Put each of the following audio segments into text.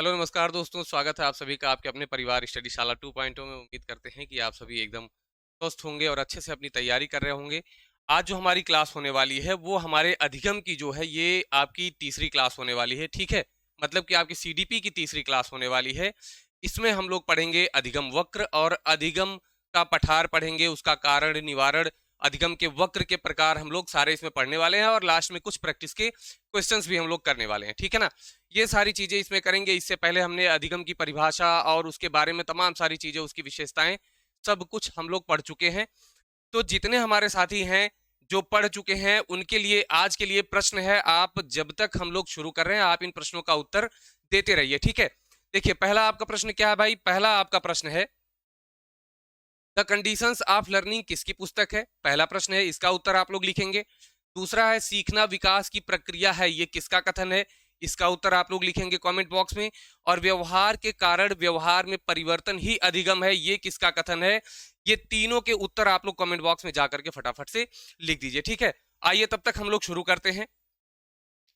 Hello नमस्कार दोस्तों, स्वागत है आप सभी का आपके अपने परिवार स्टडी शाला 2.0 में। उम्मीद करते हैं कि आप सभी एकदम स्वस्थ होंगे और अच्छे से अपनी तैयारी कर रहे होंगे। आज जो हमारी क्लास होने वाली है वो हमारे अधिगम की जो है ये आपकी तीसरी क्लास होने वाली है, ठीक है। मतलब कि आपकी सीडीपी की तीसरी क्लास होने वाली है। इसमें हम लोग पढ़ेंगे अधिगम वक्र और अधिगम का पठार पढ़ेंगे, उसका कारण निवारण, अधिगम के वक्र के प्रकार हम लोग सारे इसमें पढ़ने वाले हैं और लास्ट में कुछ प्रैक्टिस के क्वेश्चंस भी हम लोग करने वाले हैं, ठीक है ना। ये सारी चीजें इसमें करेंगे। इससे पहले हमने अधिगम की परिभाषा और उसके बारे में तमाम सारी चीजें, उसकी विशेषताएं, सब कुछ हम लोग पढ़ चुके हैं। तो जितने हमारे साथी हैं जो पढ़ चुके हैं उनके लिए आज के लिए प्रश्न है। आप जब तक हम लोग शुरू कर रहे हैं आप इन प्रश्नों का उत्तर देते रहिए, ठीक है। देखिए पहला आपका प्रश्न क्या है भाई। पहला आपका प्रश्न है द कंडीशंस ऑफ लर्निंग किसकी पुस्तक है। पहला प्रश्न है, इसका उत्तर आप लोग लिखेंगे। दूसरा है सीखना विकास की प्रक्रिया है, ये किसका कथन है। इसका उत्तर आप लोग लिखेंगे कमेंट बॉक्स में। और व्यवहार के कारण व्यवहार में परिवर्तन ही अधिगम है, ये किसका कथन है। ये तीनों के उत्तर आप लोग कमेंट बॉक्स में जाकर के फटाफट से लिख दीजिए, ठीक है। आइए तब तक हम लोग शुरू करते हैं।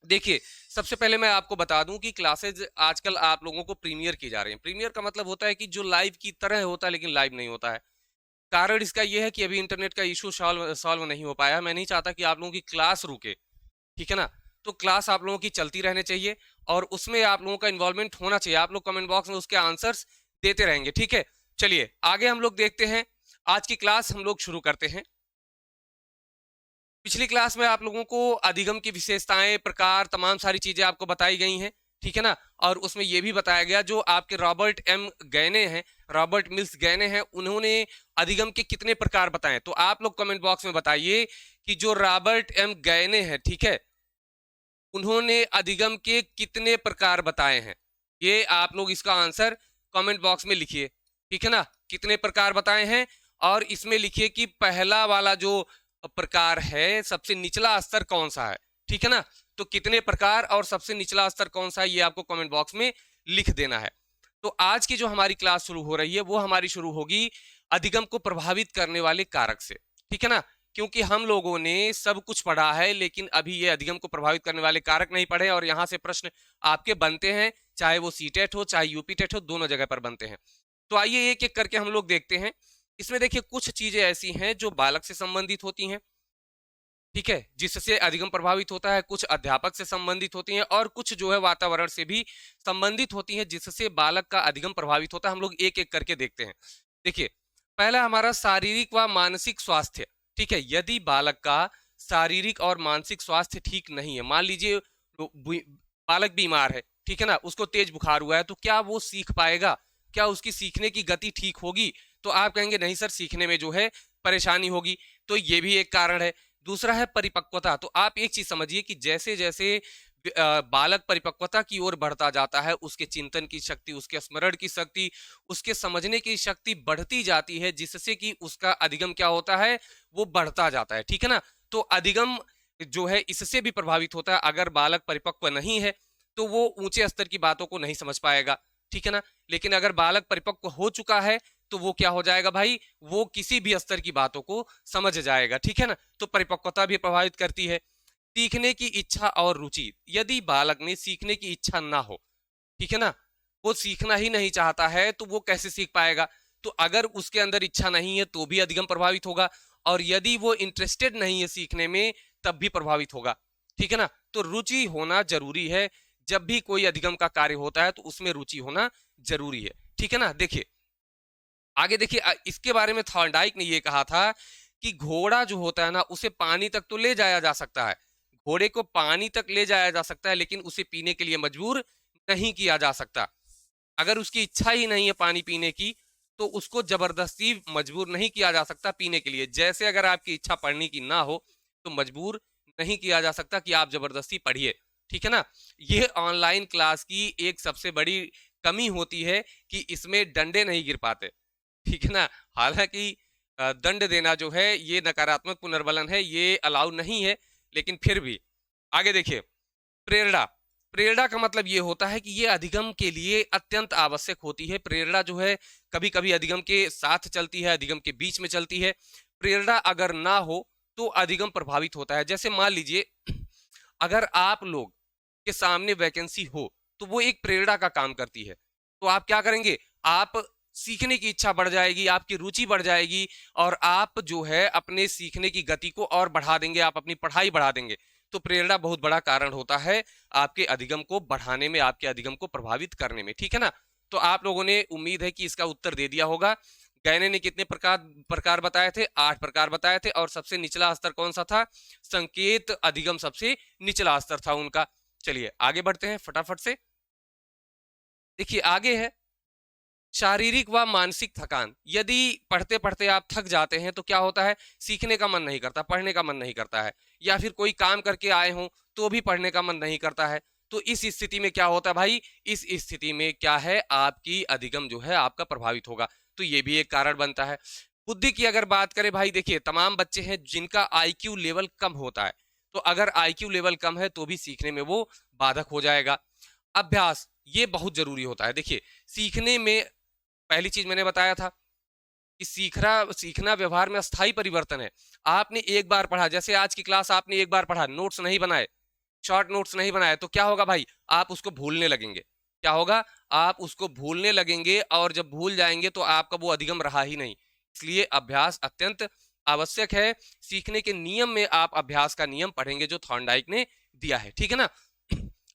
देखिए सबसे पहले मैं आपको बता दूं कि क्लासेज आजकल आप लोगों को प्रीमियर की जा रही हैं। प्रीमियर का मतलब होता है कि जो लाइव की तरह होता है लेकिन लाइव नहीं होता है। कारण इसका यह है कि अभी इंटरनेट का इशू सॉल्व सॉल्व नहीं हो पाया। मैं नहीं चाहता कि आप लोगों की क्लास रुके, ठीक है ना। तो क्लास आप लोगों की चलती रहनी चाहिए और उसमें आप लोगों का इन्वॉल्वमेंट होना चाहिए। आप लोग कमेंट बॉक्स में उसके आंसर्स देते रहेंगे, ठीक है। चलिए आगे हम लोग देखते हैं। आज की क्लास हम लोग शुरू करते हैं। पिछली क्लास में आप लोगों को अधिगम की विशेषताएं, प्रकार, तमाम सारी चीजें आपको बताई गई हैं, ठीक है ना। और उसमें यह भी बताया गया जो आपके रॉबर्ट एम गैने हैं, रॉबर्ट मिल्स गैने हैं, उन्होंने अधिगम के कितने प्रकार बताए। तो आप लोग कमेंट बॉक्स में बताइए कि जो रॉबर्ट एम गैने हैं, ठीक है, उन्होंने अधिगम के कितने प्रकार बताए हैं। ये आप लोग इसका आंसर कमेंट बॉक्स में लिखिए, ठीक है ना। कितने प्रकार बताए हैं और इसमें लिखिए कि पहला वाला जो प्रकार है सबसे निचला स्तर कौन सा है, ठीक है ना। तो कितने प्रकार और सबसे निचला स्तर कौन सा है ये आपको कमेंट बॉक्स में लिख देना है। तो आज की जो हमारी क्लास शुरू हो रही है वो हमारी शुरू होगी अधिगम को प्रभावित करने वाले कारक से, ठीक है ना। क्योंकि हम लोगों ने सब कुछ पढ़ा है लेकिन अभी ये अधिगम को प्रभावित करने वाले कारक नहीं पढ़े और यहां से प्रश्न आपके बनते हैं, चाहे वो सीटेट हो चाहे यूपी टेट हो, दोनों जगह पर बनते हैं। तो आइए एक एक करके हम लोग देखते हैं। इसमें देखिए कुछ चीजें ऐसी हैं जो बालक से संबंधित होती हैं, ठीक है, जिससे अधिगम प्रभावित होता है। कुछ अध्यापक से संबंधित होती हैं और कुछ जो है वातावरण से भी संबंधित होती हैं जिससे बालक का अधिगम प्रभावित होता है। हम लोग एक एक करके देखते हैं। देखिए पहला हमारा शारीरिक व मानसिक स्वास्थ्य, ठीक है। यदि बालक का शारीरिक और मानसिक स्वास्थ्य ठीक नहीं है, मान लीजिए बालक बीमार है, ठीक है ना, उसको तेज बुखार हुआ है, तो क्या वो सीख पाएगा, क्या उसकी सीखने की गति ठीक होगी। तो आप कहेंगे नहीं सर, सीखने में जो है परेशानी होगी। तो ये भी एक कारण है। दूसरा है परिपक्वता। तो आप एक चीज समझिए कि जैसे जैसे बालक परिपक्वता की ओर बढ़ता जाता है उसके चिंतन की शक्ति, उसके स्मरण की शक्ति, उसके समझने की शक्ति बढ़ती जाती है जिससे कि उसका अधिगम क्या होता है, वो बढ़ता जाता है, ठीक है ना। तो अधिगम जो है इससे भी प्रभावित होता है। अगर बालक परिपक्व नहीं है तो वो ऊंचे स्तर की बातों को नहीं समझ पाएगा, ठीक है ना। लेकिन अगर बालक परिपक्व हो चुका है तो वो क्या हो जाएगा भाई, वो किसी भी स्तर की बातों को समझ जाएगा, ठीक है ना। तो परिपक्वता भी प्रभावित करती है। सीखने की इच्छा और रुचि। यदि बालक में सीखने की इच्छा ना हो, ठीक है ना, वो सीखना ही नहीं चाहता है तो वो कैसे सीख पाएगा। तो अगर उसके अंदर इच्छा नहीं है तो भी अधिगम प्रभावित होगा और यदि वो इंटरेस्टेड नहीं है सीखने में तब भी प्रभावित होगा, ठीक है ना। तो रुचि होना जरूरी है। जब भी कोई अधिगम का कार्य होता है तो उसमें रुचि होना जरूरी है, ठीक है ना। देखिए आगे देखिए इसके बारे में थॉर्नडाइक ने ये कहा था कि घोड़ा जो होता है ना उसे पानी तक तो ले जाया जा सकता है, घोड़े को पानी तक ले जाया जा सकता है लेकिन उसे पीने के लिए मजबूर नहीं किया जा सकता। अगर उसकी इच्छा ही नहीं है पानी पीने की तो उसको जबरदस्ती मजबूर नहीं किया जा सकता पीने के लिए। जैसे अगर आपकी इच्छा पढ़ने की ना हो तो मजबूर नहीं किया जा सकता कि आप जबरदस्ती पढ़िए, ठीक है ना। ये ऑनलाइन क्लास की एक सबसे बड़ी कमी होती है कि इसमें डंडे नहीं गिर पाते, ठीक है ना। हालांकि दंड देना जो है ये नकारात्मक पुनर्बलन है, ये अलाउ नहीं है, लेकिन फिर भी आगे देखिए। प्रेरणा। प्रेरणा का मतलब ये होता है कि ये अधिगम के लिए अत्यंत आवश्यक होती है। प्रेरणा जो है कभी कभी अधिगम के साथ चलती है, अधिगम के बीच में चलती है। प्रेरणा अगर ना हो तो अधिगम प्रभावित होता है। जैसे मान लीजिए अगर आप लोग के सामने वैकेंसी हो तो वो एक प्रेरणा का काम करती है। तो आप क्या करेंगे, आप सीखने की इच्छा बढ़ जाएगी, आपकी रुचि बढ़ जाएगी और आप जो है अपने सीखने की गति को और बढ़ा देंगे, आप अपनी पढ़ाई बढ़ा देंगे। तो प्रेरणा बहुत बड़ा कारण होता है आपके अधिगम को बढ़ाने में, आपके अधिगम को प्रभावित करने में, ठीक है ना। तो आप लोगों ने, उम्मीद है कि इसका उत्तर दे दिया होगा। गैने ने कितने प्रकार प्रकार बताए थे, 8 प्रकार बताए थे और सबसे निचला स्तर कौन सा था, संकेत अधिगम सबसे निचला स्तर था उनका। चलिए आगे बढ़ते हैं फटाफट से। देखिए आगे है शारीरिक व मानसिक थकान। यदि पढ़ते पढ़ते आप थक जाते हैं तो क्या होता है, सीखने का मन नहीं करता, पढ़ने का मन नहीं करता है, या फिर कोई काम करके आए हों तो भी पढ़ने का मन नहीं करता है। तो इस स्थिति में क्या होता है भाई, इस स्थिति में क्या है, आपकी अधिगम जो है आपका प्रभावित होगा। तो ये भी एक कारण बनता है। बुद्धि की अगर बात करें भाई, देखिए तमाम बच्चे हैं जिनका आईक्यू लेवल कम होता है, तो अगर आईक्यू लेवल कम है तो भी सीखने में वो बाधक हो जाएगा। अभ्यास ये बहुत जरूरी होता है। देखिए सीखने में पहली चीज मैंने बताया था कि सीखना व्यवहार में अस्थायी परिवर्तन है। आपने एक बार पढ़ा, जैसे आज की क्लास आपने एक बार पढ़ा, नोट्स नहीं बनाए, शॉर्ट नोट्स नहीं बनाए, तो क्या होगा भाई, आप उसको भूलने लगेंगे। क्या होगा, आप उसको भूलने लगेंगे और जब भूल जाएंगे तो आपका वो अधिगम रहा ही नहीं। इसलिए अभ्यास अत्यंत आवश्यक है। सीखने के नियम में आप अभ्यास का नियम पढ़ेंगे जो थॉर्नडाइक ने दिया है, ठीक है ना।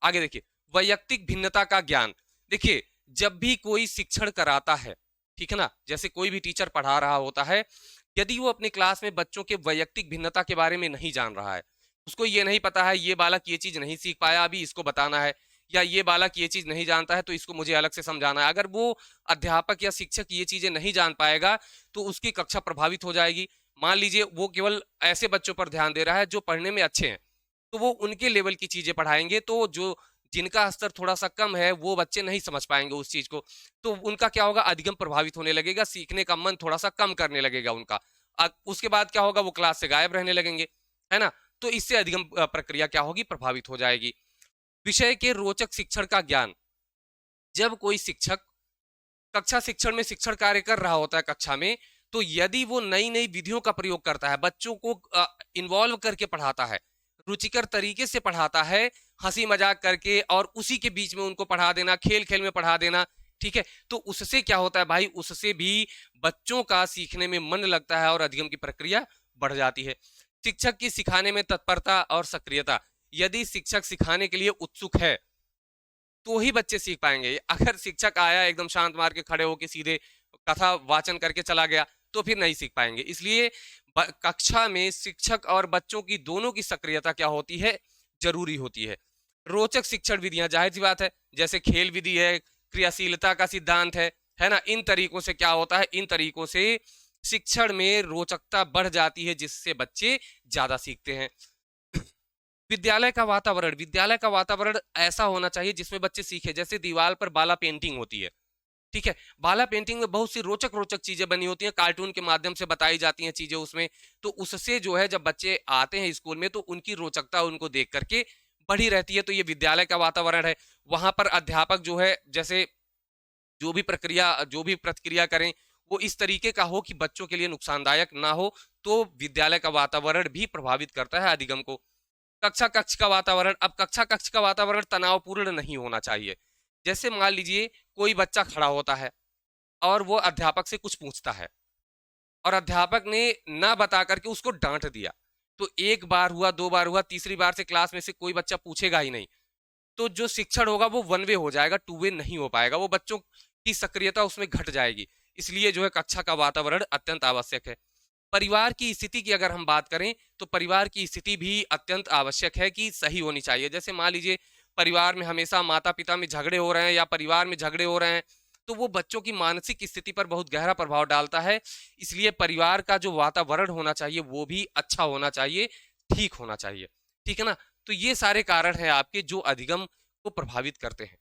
आगे देखिए वैयक्तिक भिन्नता का ज्ञान। देखिए जब भी कोई शिक्षण कराता है, ठीक है ना, जैसे कोई भी टीचर पढ़ा रहा होता है, यदि वो अपने क्लास में बच्चों के वैयक्तिक भिन्नता के बारे में नहीं जान रहा है, उसको ये नहीं पता है ये बालक ये चीज नहीं सीख पाया अभी इसको बताना है, या ये बालक ये चीज नहीं जानता है तो इसको मुझे अलग से समझाना है, अगर वो अध्यापक या शिक्षक ये चीजें नहीं जान पाएगा तो उसकी कक्षा प्रभावित हो जाएगी। मान लीजिए वो केवल ऐसे बच्चों पर ध्यान दे रहा है जो पढ़ने में अच्छे हैं, तो वो उनके लेवल की चीजें पढ़ाएंगे, तो जो जिनका स्तर थोड़ा सा कम है वो बच्चे नहीं समझ पाएंगे उस चीज को, तो उनका क्या होगा, अधिगम प्रभावित होने लगेगा, सीखने का मन थोड़ा सा कम करने लगेगा उनका। उसके बाद क्या होगा, वो क्लास से गायब रहने लगेंगे, है ना। तो इससे अधिगम प्रक्रिया क्या होगी, प्रभावित हो जाएगी। विषय के रोचक शिक्षण का ज्ञान। जब कोई शिक्षक कक्षा शिक्षण में शिक्षण कार्य कर रहा होता है कक्षा में, तो यदि वो नई नई विधियों का प्रयोग करता है, बच्चों को इन्वॉल्व करके पढ़ाता है, रुचिकर तरीके से पढ़ाता है, हंसी मजाक करके और उसी के बीच में उनको पढ़ा देना, खेल खेल में पढ़ा देना, ठीक है, तो उससे क्या होता है भाई, उससे भी बच्चों का सीखने में मन लगता है और अधिगम की प्रक्रिया बढ़ जाती है। शिक्षक की सिखाने में तत्परता और सक्रियता। यदि शिक्षक सिखाने के लिए उत्सुक है तो ही बच्चे सीख पाएंगे। अगर शिक्षक आया एकदम शांत मार के खड़े होके सीधे कथा वाचन करके चला गया तो फिर नहीं सीख पाएंगे। इसलिए कक्षा में शिक्षक और बच्चों की दोनों की सक्रियता क्या होती है, जरूरी होती है। रोचक शिक्षण विधियां, जाहिर सी बात है, जैसे खेल विधि है, क्रियाशीलता का सिद्धांत है ना, इन तरीकों से क्या होता है, इन तरीकों से शिक्षण में रोचकता बढ़ जाती है जिससे बच्चे ज्यादा सीखते हैं। विद्यालय का वातावरण। विद्यालय का वातावरण ऐसा होना चाहिए जिसमें बच्चे सीखे। जैसे दीवार पर बाला पेंटिंग होती है, ठीक है, बाला पेंटिंग में बहुत सी रोचक रोचक चीजें बनी होती हैं, कार्टून के माध्यम से बताई जाती हैं चीजें उसमें, तो उससे जो है जब बच्चे आते हैं स्कूल में तो उनकी रोचकता उनको देख करके बढ़ी रहती है। तो ये विद्यालय का वातावरण है। वहां पर अध्यापक जो है, जैसे जो भी प्रतिक्रिया करें वो इस तरीके का हो कि बच्चों के लिए नुकसानदायक ना हो, तो विद्यालय का वातावरण भी प्रभावित करता है अधिगम को। कक्षा कक्ष का वातावरण। अब कक्षा कक्ष का वातावरण तनावपूर्ण नहीं होना चाहिए। जैसे मान लीजिए कोई बच्चा खड़ा होता है और वो अध्यापक से कुछ पूछता है और अध्यापक ने ना बता करके उसको डांट दिया, तो एक बार हुआ, दो बार हुआ, तीसरी बार से क्लास में से कोई बच्चा पूछेगा ही नहीं, तो जो शिक्षण होगा वो वन वे हो जाएगा, टू वे नहीं हो पाएगा, वो बच्चों की सक्रियता उसमें घट जाएगी। इसलिए जो है कक्षा का वातावरण अत्यंत आवश्यक है। परिवार की स्थिति की अगर हम बात करें तो परिवार की स्थिति भी अत्यंत आवश्यक है कि सही होनी चाहिए। जैसे मान लीजिए परिवार में हमेशा माता पिता में झगड़े हो रहे हैं या परिवार में झगड़े हो रहे हैं, तो वो बच्चों की मानसिक स्थिति पर बहुत गहरा प्रभाव डालता है। इसलिए परिवार का जो वातावरण होना चाहिए वो भी अच्छा होना चाहिए, ठीक होना चाहिए, ठीक है ना। तो ये सारे कारण हैं आपके जो अधिगम को प्रभावित करते हैं।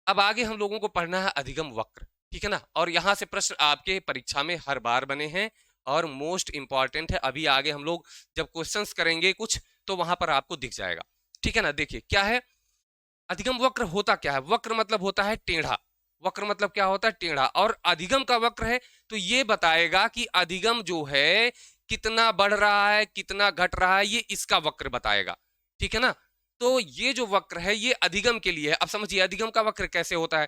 अब आगे हम लोगों को पढ़ना है अधिगम वक्र, ठीक है ना, और यहां से प्रश्न आपके परीक्षा में हर बार बने हैं और मोस्ट इंपॉर्टेंट है। अभी आगे हम लोग जब क्वेश्चंस करेंगे कुछ तो वहां पर आपको दिख जाएगा, ठीक है ना। देखिए क्या है अधिगम वक्र, होता क्या है, वक्र मतलब होता है टेढ़ा, वक्र मतलब क्या होता है, टेढ़ा, और अधिगम का वक्र है तो ये बताएगा कि अधिगम जो है कितना बढ़ रहा है कितना घट रहा है, ये इसका वक्र बताएगा, ठीक है ना। तो ये जो वक्र है ये अधिगम के लिए है। अब समझिए अधिगम का वक्र कैसे होता है।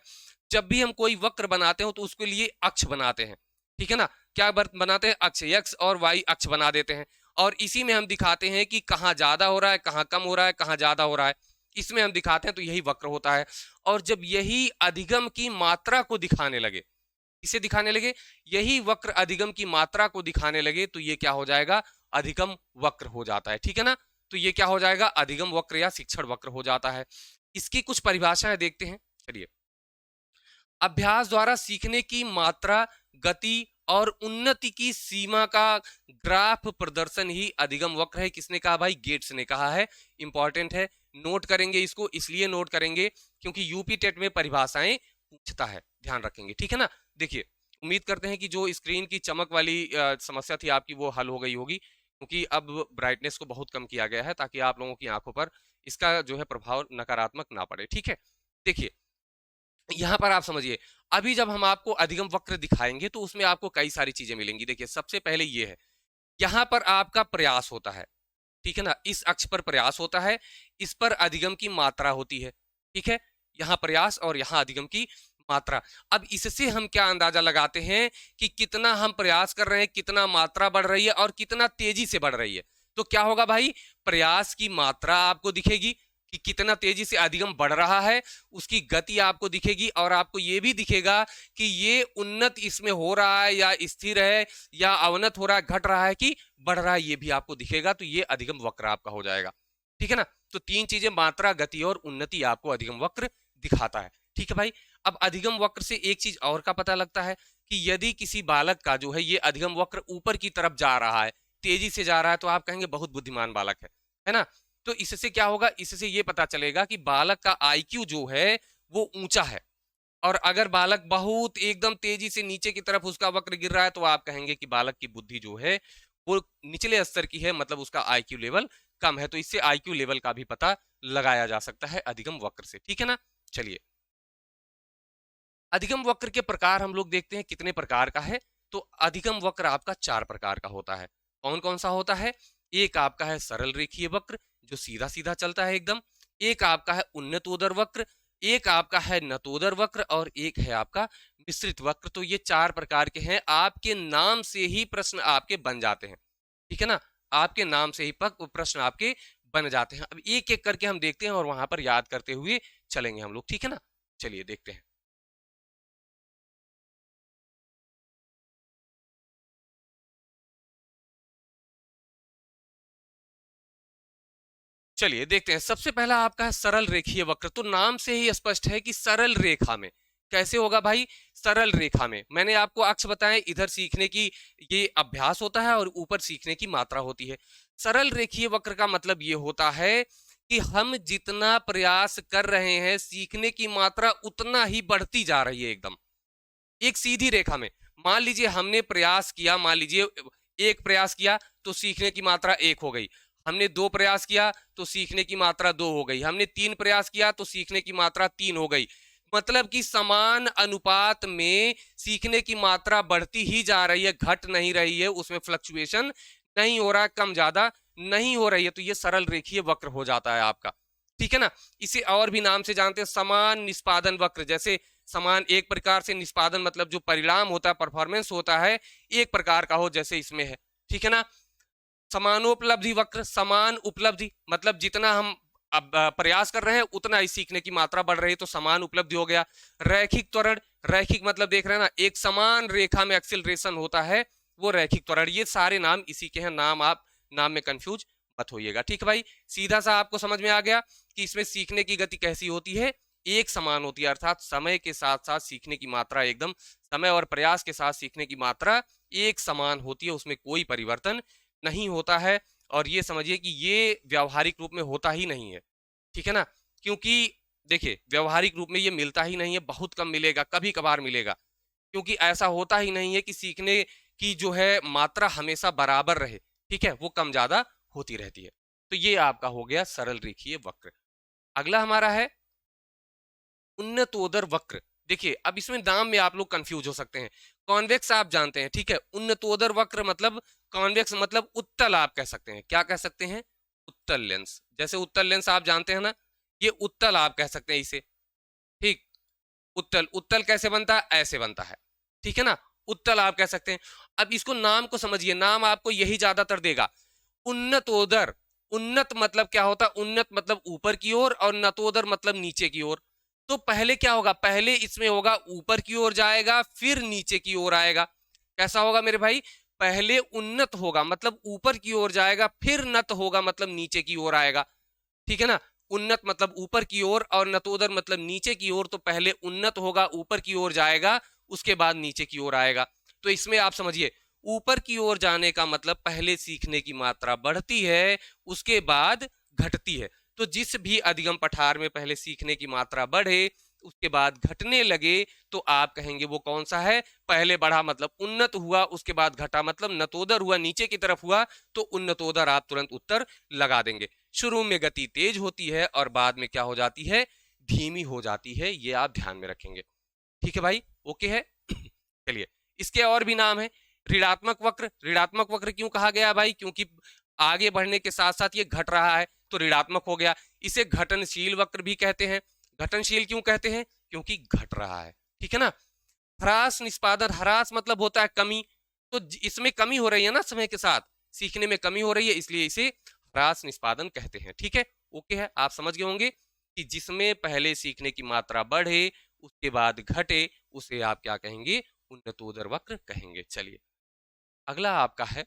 जब भी हम कोई वक्र बनाते हो तो उसके लिए अक्ष बनाते हैं, ठीक है ना। क्या बनाते हैं, अक्ष, एक्स और वाई अक्ष बना देते हैं, और इसी में हम दिखाते हैं कि कहाँ ज्यादा हो रहा है, कहाँ कम हो रहा है, कहाँ ज्यादा हो रहा है, इसमें हम दिखाते हैं, तो यही वक्र होता है। और जब यही अधिगम की मात्रा को दिखाने लगे, इसे दिखाने लगे, यही वक्र अधिगम की मात्रा को दिखाने लगे, तो ये क्या हो जाएगा, अधिगम वक्र हो जाता है, ठीक है ना। तो ये क्या हो जाएगा, अधिगम वक्र या शिक्षण वक्र हो जाता है। इसकी कुछ परिभाषाएं देखते हैं, चलिए। अभ्यास द्वारा सीखने की मात्रा, गति और उन्नति की सीमा का ग्राफ प्रदर्शन ही अधिगम वक्र है। किसने कहा भाई, गेट्स ने कहा है। इंपॉर्टेंट है, नोट करेंगे इसको, इसलिए नोट करेंगे क्योंकि यूपी टेट में परिभाषाएं पूछता है, ध्यान रखेंगे, ठीक है ना। देखिए, उम्मीद करते हैं कि जो स्क्रीन की चमक वाली समस्या थी आपकी वो हल हो गई होगी, क्योंकि अब ब्राइटनेस को बहुत कम किया गया है ताकि आप लोगों की आंखों पर इसका जो है प्रभाव नकारात्मक ना पड़े, ठीक है। देखिए, यहां पर आप समझिए, अभी जब हम आपको अधिगम वक्र दिखाएंगे तो उसमें आपको कई सारी चीजें मिलेंगी। देखिए, सबसे पहले ये है, यहां पर आपका प्रयास होता है, ठीक है ना, इस अक्ष पर प्रयास होता है, इस पर अधिगम की मात्रा होती है, ठीक है। यहां प्रयास और यहां अधिगम की मात्रा। अब इससे हम क्या अंदाजा लगाते हैं कि कितना हम प्रयास कर रहे हैं, कितना मात्रा बढ़ रही है और कितना तेजी से बढ़ रही है। तो क्या होगा भाई, प्रयास की मात्रा आपको दिखेगी कि कितना तेजी से अधिगम बढ़ रहा है, उसकी गति आपको दिखेगी, और आपको यह भी दिखेगा कि ये उन्नत इसमें हो रहा है या स्थिर है या अवनत हो रहा है, घट रहा है कि बढ़ रहा है, ये भी आपको दिखेगा। तो ये अधिगम वक्र आपका हो जाएगा, ठीक है ना। तो तीन चीजें, मात्रा, गति और उन्नति, आपको अधिगम वक्र दिखाता है, ठीक है भाई। अब अधिगम वक्र से एक चीज और का पता लगता है कि यदि किसी बालक का जो है ये अधिगम वक्र ऊपर की तरफ जा रहा है, तेजी से जा रहा है, तो आप कहेंगे बहुत बुद्धिमान बालक है ना। तो इससे क्या होगा, इससे ये पता चलेगा कि बालक का आईक्यू जो है वो ऊंचा है। और अगर बालक बहुत एकदम तेजी से नीचे की तरफ उसका वक्र गिर रहा है, तो आप कहेंगे कि बालक की बुद्धि जो है वो निचले स्तर की है, मतलब उसका आईक्यू लेवल कम है। तो इससे आईक्यू लेवल का भी पता लगाया जा सकता है अधिगम वक्र से, ठीक है ना। चलिए, अधिगम वक्र के प्रकार हम लोग देखते हैं कितने प्रकार का है। तो अधिगम वक्र आपका 4 प्रकार का होता है। कौन कौन सा होता है, एक आपका है सरल रेखीय वक्र जो सीधा सीधा चलता है एकदम, एक आपका है उन्नतोदर वक्र, एक आपका है नतोदर वक्र, और एक है आपका मिश्रित वक्र। तो ये 4 प्रकार के हैं। आपके नाम से ही प्रश्न आपके बन जाते हैं, ठीक है ना, आपके नाम से ही प्रश्न आपके बन जाते हैं। अब एक एक करके हम देखते हैं और वहां पर याद करते हुए चलेंगे हम लोग, ठीक है ना। चलिए देखते हैं। चलिए देखते हैं, सबसे पहला आपका है सरल रेखीय वक्र। तो नाम से ही स्पष्ट है कि सरल रेखा में। कैसे होगा भाई, सरल रेखा में। मैंने आपको अक्ष बताए, इधर सीखने की ये अभ्यास होता है और ऊपर सीखने की मात्रा होती है। सरल रेखीय वक्र का मतलब ये होता है कि हम जितना प्रयास कर रहे हैं, सीखने की मात्रा उतना ही बढ़ती जा रही है एकदम एक सीधी रेखा में। मान लीजिए हमने प्रयास किया, मान लीजिए एक प्रयास किया तो सीखने की मात्रा 1 हो गई, हमने 2 प्रयास किया तो सीखने की मात्रा 2 हो गई, हमने 3 प्रयास किया तो सीखने की मात्रा 3 हो गई। मतलब कि समान अनुपात में सीखने की मात्रा बढ़ती ही जा रही है, घट नहीं रही है, उसमें फ्लक्चुएशन नहीं हो रहा, कम ज्यादा नहीं हो रही है। तो ये सरल रेखीय वक्र हो जाता है आपका, ठीक है ना। इसे और भी नाम से जानते हैं, समान निष्पादन वक्र। जैसे समान एक प्रकार से निष्पादन मतलब जो परिणाम होता है, परफॉर्मेंस होता है, एक प्रकार का हो, जैसे इसमें है, ठीक है ना। समानोपलब्धि वक्र, समान उपलब्धि मतलब जितना हम अब प्रयास कर रहे हैं उतना ही सीखने की मात्रा बढ़ रही है, तो समान उपलब्धि हो गया। रैखिक त्वरण, रैखिक मतलब देख रहे हैं ना, एक समान रेखा में एक्सिलरेशन होता है, वो रैखिक त्वरण। ये सारे नाम इसी के हैं, नाम आप नाम में कंफ्यूज मत होइएगा, ठीक है भाई। सीधा सा आपको समझ में आ गया कि इसमें सीखने की गति कैसी होती है, एक समान होती है, अर्थात समय के साथ साथ सीखने की मात्रा एकदम, समय और प्रयास के साथ सीखने की मात्रा एक समान होती है, उसमें कोई परिवर्तन नहीं होता है। और ये समझिए कि ये व्यावहारिक रूप में होता ही नहीं है, ठीक है ना। क्योंकि देखिए, व्यावहारिक रूप में ये मिलता ही नहीं है, बहुत कम मिलेगा, कभी कभार मिलेगा। क्योंकि ऐसा होता ही नहीं है कि सीखने की जो है मात्रा हमेशा बराबर रहे, ठीक है, वो कम ज्यादा होती रहती है। तो ये आपका हो गया सरल रेखीय वक्र। अगला हमारा है उन्नतोदर वक्र। देखिए, अब इसमें नाम में आप लोग कंफ्यूज हो सकते हैं। कॉन्वेक्स आप जानते हैं, ठीक है, उन्नतोदर वक्र मतलब कॉन्वेक्स मतलब उत्तल, आप कह सकते हैं, क्या कह सकते हैं, उत्तल लेंस। जैसे उत्तल लेंस आप जानते हैं ना, ये उत्तल आप कह सकते हैं इसे, ठीक। उत्तल, उत्तल कैसे बनता है, ऐसे बनता है, ठीक है ना, उत्तल आप कह सकते हैं। अब इसको नाम को समझिए, नाम आपको यही ज्यादातर देगा, उन्नतोदर। उन्नत मतलब क्या होता है, उन्नत मतलब ऊपर की ओर, और नतोदर मतलब नीचे की ओर। तो पहले क्या होगा, पहले इसमें होगा ऊपर की ओर जाएगा, फिर नीचे की ओर आएगा। कैसा होगा मेरे भाई, पहले उन्नत होगा मतलब ऊपर की ओर जाएगा, फिर नत होगा मतलब नीचे की ओर आएगा, ठीक है ना। उन्नत मतलब ऊपर की ओर और नतोदर मतलब नीचे की ओर। तो पहले उन्नत होगा, ऊपर की ओर जाएगा, उसके बाद नीचे की ओर आएगा। तो इसमें आप समझिए, ऊपर की ओर जाने का मतलब पहले सीखने की मात्रा बढ़ती है, उसके बाद घटती है। तो जिस भी अधिगम पठार में पहले सीखने की मात्रा बढ़े, उसके बाद घटने लगे, तो आप कहेंगे वो कौन सा है, पहले बढ़ा मतलब उन्नत हुआ, उसके बाद घटा मतलब नतोदर हुआ, नीचे की तरफ हुआ, तो उन्नतोदर आप तुरंत उत्तर लगा देंगे। शुरू में गति तेज होती है और बाद में क्या हो जाती है, धीमी हो जाती है, ये आप ध्यान में रखेंगे, ठीक है भाई, ओके है। चलिए, इसके और भी नाम है। ऋणात्मक वक्र। ऋणात्मक वक्र क्यों कहा गया भाई, क्योंकि आगे बढ़ने के साथ साथ ये घट रहा है, तो ऋणात्मक हो गया। इसे घटनशील वक्र भी कहते हैं। घटनशील क्यों कहते हैं, क्योंकि घट रहा है, ठीक है ना। ह्रास निष्पादन। ह्रास मतलब होता है कमी, तो इसमें कमी हो रही है ना, समय के साथ सीखने में कमी हो रही है, इसलिए इसे ह्रास निष्पादन कहते हैं, ठीक है, ओके है। आप समझ गए होंगे कि जिसमें पहले सीखने की मात्रा बढ़े, उसके बाद घटे, उसे आप क्या कहेंगे, उन्नतोदर वक्र कहेंगे। चलिए, अगला आपका है,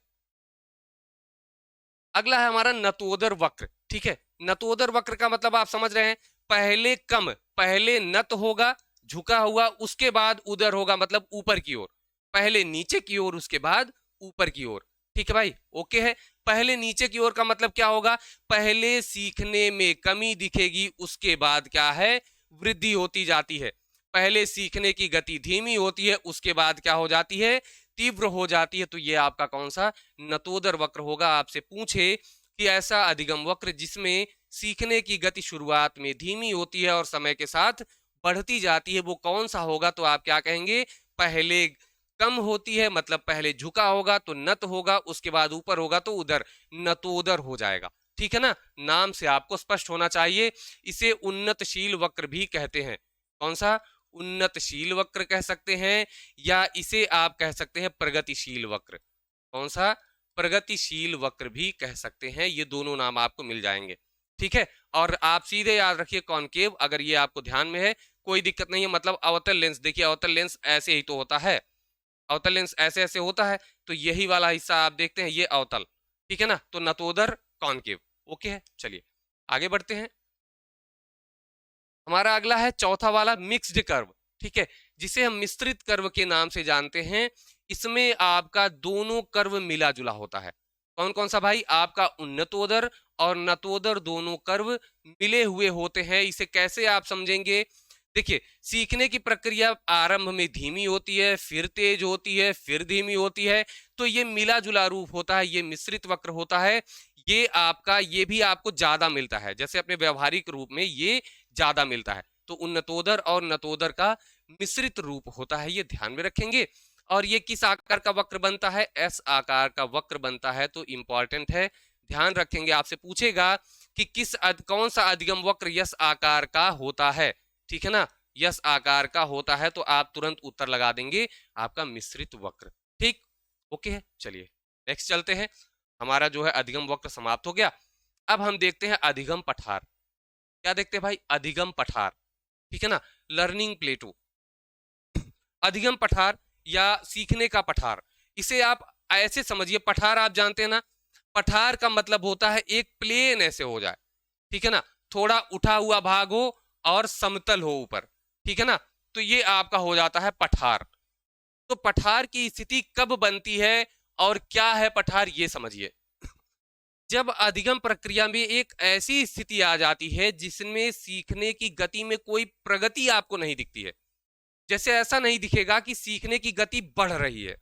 अगला है हमारा नतोदर वक्र, ठीक है। नतोदर वक्र का मतलब आप समझ रहे हैं, पहले कम, पहले नत होगा झुका हुआ, उसके बाद उदर होगा मतलब ऊपर की ओर, पहले नीचे की ओर, उसके बाद ऊपर की ओर, ठीक है भाई, ओके है। पहले नीचे की ओर का मतलब क्या होगा, पहले सीखने में कमी दिखेगी, उसके बाद क्या है, वृद्धि होती जाती है। पहले सीखने की गति धीमी होती है, उसके बाद क्या हो जाती है, तीव्र हो जाती है। तो ये आपका कौन सा नतोदर वक्र होगा। आपसे पूछे कि ऐसा अधिगम वक्र जिसमें सीखने की गति शुरुआत में धीमी होती है और समय के साथ बढ़ती जाती है, वो कौन सा होगा, तो आप क्या कहेंगे, पहले कम होती है मतलब पहले झुका होगा तो नत होगा, उसके बाद ऊपर होगा तो उधर नतोदर हो जाएगा, ठीक है ना। नाम से आपको स्पष्ट होना चाहिए। इसे उन्नतशील वक्र भी कहते हैं। कौन सा, उन्नतशील वक्र कह सकते हैं, या इसे आप कह सकते हैं प्रगतिशील वक्र। कौन सा, प्रगतिशील वक्र भी कह सकते हैं। ये दोनों नाम आपको मिल जाएंगे, ठीक है। और आप सीधे याद रखिए कॉनकेव, अगर ये आपको ध्यान में है कोई दिक्कत नहीं है। मतलब अवतल लेंस, देखिए अवतल लेंस ऐसे ही तो होता है, अवतल लेंस ऐसे ऐसे होता है, तो यही वाला हिस्सा आप देखते हैं, ये अवतल, ठीक है ना। तो नतोदर, कॉनकेव, ओके है। चलिए आगे बढ़ते हैं। हमारा अगला है चौथा वाला, मिक्स्ड कर्व, ठीक है, जिसे हम मिश्रित कर्व के नाम से जानते हैं। इसमें आपका दोनों कर्व मिला जुला होता है। कौन कौन सा भाई, आपका उन्नतोदर और नतोदर दोनों कर्व मिले हुए होते हैं। इसे कैसे आप समझेंगे, देखिए, सीखने की प्रक्रिया आरंभ में धीमी होती है, फिर तेज होती है, फिर धीमी होती है, तो ये मिला जुला रूप होता है, ये मिश्रित वक्र होता है। ये आपका, ये भी आपको ज्यादा मिलता है, जैसे अपने व्यवहारिक रूप में ये ज्यादा मिलता है। तो उन्नतोदर और नतोदर का मिश्रित रूप होता है, ये ध्यान में रखेंगे। और ये किस आकार का वक्र बनता है, एस आकार का वक्र बनता है। तो इंपॉर्टेंट है, ध्यान रखेंगे। आपसे पूछेगा कि कौन सा अधिगम वक्र यस आकार का होता है, ठीक है ना, यस आकार का होता है, तो आप तुरंत उत्तर लगा देंगे, आपका मिश्रित वक्र, ठीक, ओके है। चलिए नेक्स्ट चलते हैं। हमारा जो है अधिगम वक्र समाप्त हो गया। अब हम देखते हैं अधिगम पठार। क्या देखते हैं भाई, अधिगम पठार, ठीक है ना, लर्निंग प्लेटो। अधिगम पठार या सीखने का पठार, इसे आप ऐसे समझिए, पठार आप जानते हैं ना, पठार का मतलब होता है एक प्लेन ऐसे हो जाए, ठीक है ना, थोड़ा उठा हुआ भाग हो और समतल हो ऊपर, ठीक है ना, तो ये आपका हो जाता है पठार। तो पठार की स्थिति कब बनती है और क्या है पठार, ये समझिए। जब अधिगम प्रक्रिया में एक ऐसी स्थिति आ जाती है जिसमें सीखने की गति में कोई प्रगति आपको नहीं दिखती है, जैसे ऐसा नहीं दिखेगा कि सीखने की गति बढ़ रही है,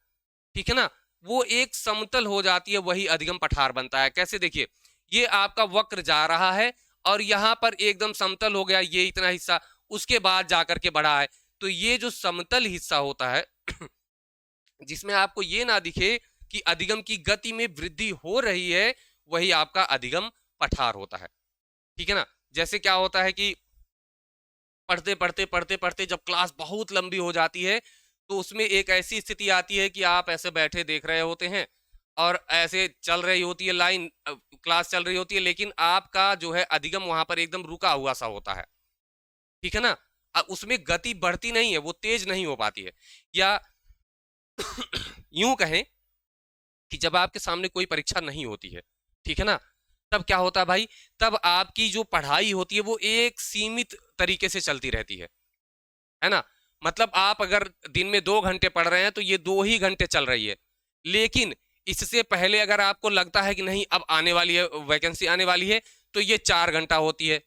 ठीक है ना, वो एक समतल हो जाती है, वही अधिगम पठार बनता है। कैसे, देखिए, ये आपका वक्र जा रहा है और यहां पर एकदम समतल हो गया, ये इतना हिस्सा, उसके बाद जाकर के बढ़ा है। तो ये जो समतल हिस्सा होता है जिसमें आपको ये ना दिखे कि अधिगम की गति में वृद्धि हो रही है, वही आपका अधिगम पठार होता है। ठीक है ना, जैसे क्या होता है कि पढ़ते पढ़ते पढ़ते पढ़ते जब क्लास बहुत लंबी हो जाती है तो उसमें एक ऐसी स्थिति आती है कि आप ऐसे बैठे देख रहे होते हैं और ऐसे चल रही होती है लाइन, क्लास चल रही होती है, लेकिन आपका जो है अधिगम वहां पर एकदम रुका हुआ सा होता है। ठीक है ना, उसमें गति बढ़ती नहीं है, वो तेज नहीं हो पाती है। या यूं कहें कि जब आपके सामने कोई परीक्षा नहीं होती है, ठीक है ना, तब क्या होता है भाई, तब आपकी जो पढ़ाई होती है वो एक सीमित तरीके से चलती रहती है ना। मतलब आप अगर दिन में 2 घंटे पढ़ रहे हैं तो ये 2 ही घंटे चल रही है, लेकिन इससे पहले अगर आपको लगता है कि नहीं अब आने वाली है, वैकेंसी आने वाली है, तो ये 4 घंटा होती है।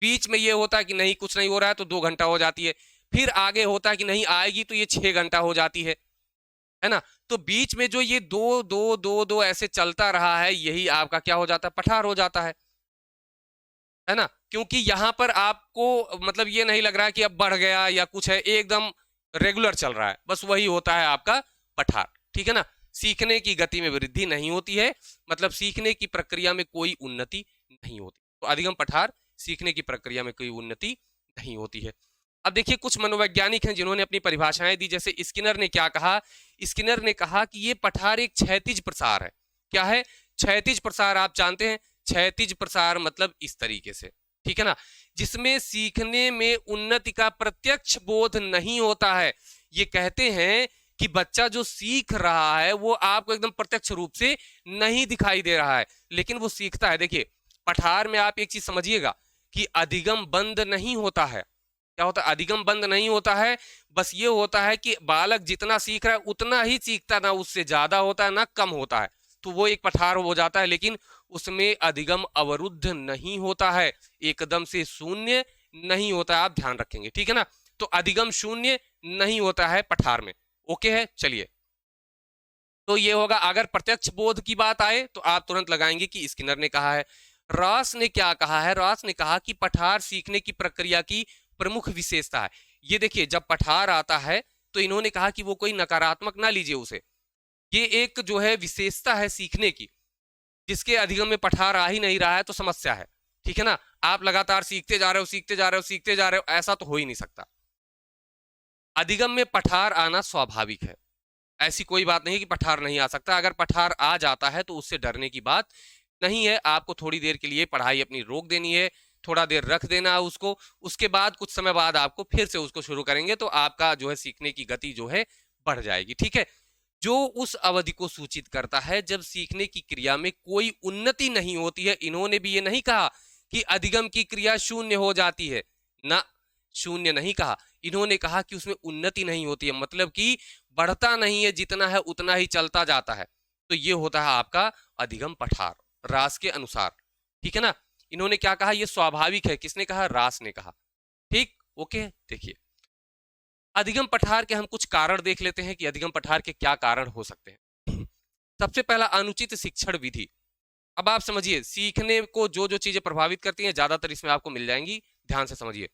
बीच में ये होता है कि नहीं कुछ नहीं हो रहा है तो 2 घंटा हो जाती है। फिर आगे होता है कि नहीं आएगी तो ये 6 घंटा हो जाती है ना। तो बीच में जो ये दो दो दो दो ऐसे चलता रहा है, यही आपका क्या हो जाता है, पठार हो जाता है ना। क्योंकि यहां पर आपको मतलब ये नहीं लग रहा है कि अब बढ़ गया या कुछ है, एकदम रेगुलर चल रहा है, बस वही होता है आपका पठार। ठीक है ना, सीखने की गति में वृद्धि नहीं होती है, मतलब सीखने की प्रक्रिया में कोई उन्नति नहीं होती। तो अधिगम पठार सीखने की प्रक्रिया में कोई उन्नति नहीं होती है। अब देखिए कुछ मनोवैज्ञानिक हैं जिन्होंने अपनी परिभाषाएं दी, जैसे स्किनर ने क्या कहा, स्किनर ने कहा कि ये पठार एक क्षैतिज प्रसार है। क्या है क्षैतिज प्रसार, आप जानते हैं क्षैतिज प्रसार मतलब इस तरीके से, ठीक है ना, जिसमें सीखने में उन्नति का प्रत्यक्ष बोध नहीं होता है। ये कहते हैं कि बच्चा जो सीख रहा है वो आपको एकदम प्रत्यक्ष रूप से नहीं दिखाई दे रहा है, लेकिन वो सीखता है। देखिए पठार में आप एक चीज समझिएगा कि अधिगम बंद नहीं होता है। क्या होता है, अधिगम बंद नहीं होता है, बस ये होता है कि बालक जितना सीख रहा है उतना ही सीखता, ना उससे ज्यादा होता है ना कम होता है, तो वो एक पठार हो जाता है। लेकिन उसमें अधिगम अवरुद्ध नहीं होता है, एकदम से शून्य नहीं होता है, आप ध्यान रखेंगे। ठीक है ना, तो अधिगम शून्य नहीं होता है पठार में। ओके है, चलिए तो ये होगा। अगर प्रत्यक्ष बोध की बात आए तो आप तुरंत लगाएंगे कि स्किनर ने कहा है। रॉस ने क्या कहा है, रॉस ने कहा कि पठार सीखने की प्रक्रिया की प्रमुख विशेषता है। ये देखिए जब पठार आता है तो इन्होंने कहा कि वो कोई नकारात्मक ना लीजिए उसे, ये एक जो है विशेषता है सीखने की, जिसके अधिगम में पठार आ ही नहीं रहा है तो समस्या है। ठीक है ना, आप लगातार सीखते जा रहे हो सीखते जा रहे हो सीखते जा रहे हो, ऐसा तो हो ही नहीं सकता। अधिगम में पठार आना स्वाभाविक है, ऐसी कोई बात नहीं कि पठार नहीं आ सकता। अगर पठार आ जाता है तो उससे डरने की बात नहीं है। आपको थोड़ी देर के लिए पढ़ाई अपनी रोक देनी है, थोड़ा देर रख देना है उसको, उसके बाद कुछ समय बाद आपको फिर से उसको शुरू करेंगे तो आपका जो है सीखने की गति जो है बढ़ जाएगी। ठीक है, जो उस अवधि को सूचित करता है जब सीखने की क्रिया में कोई उन्नति नहीं होती है। इन्होंने भी ये नहीं कहा कि अधिगम की क्रिया शून्य हो जाती है ना, शून्य नहीं कहा, इन्होंने कहा कि उसमें उन्नति नहीं होती है, मतलब कि बढ़ता नहीं है, जितना है उतना ही चलता जाता है। तो ये होता है आपका अधिगम पठार रास के अनुसार। ठीक है ना, इन्होंने क्या कहा, ये स्वाभाविक है, किसने कहा, रास ने कहा। ठीक, ओके। देखिए अधिगम पठार के हम कुछ कारण देख लेते हैं कि अधिगम पठार के क्या कारण हो सकते हैं। सबसे पहला अनुचित शिक्षण विधि। अब आप समझिए सीखने को जो जो चीजें प्रभावित करती हैं ज्यादातर इसमें आपको मिल जाएंगी, ध्यान से समझिए।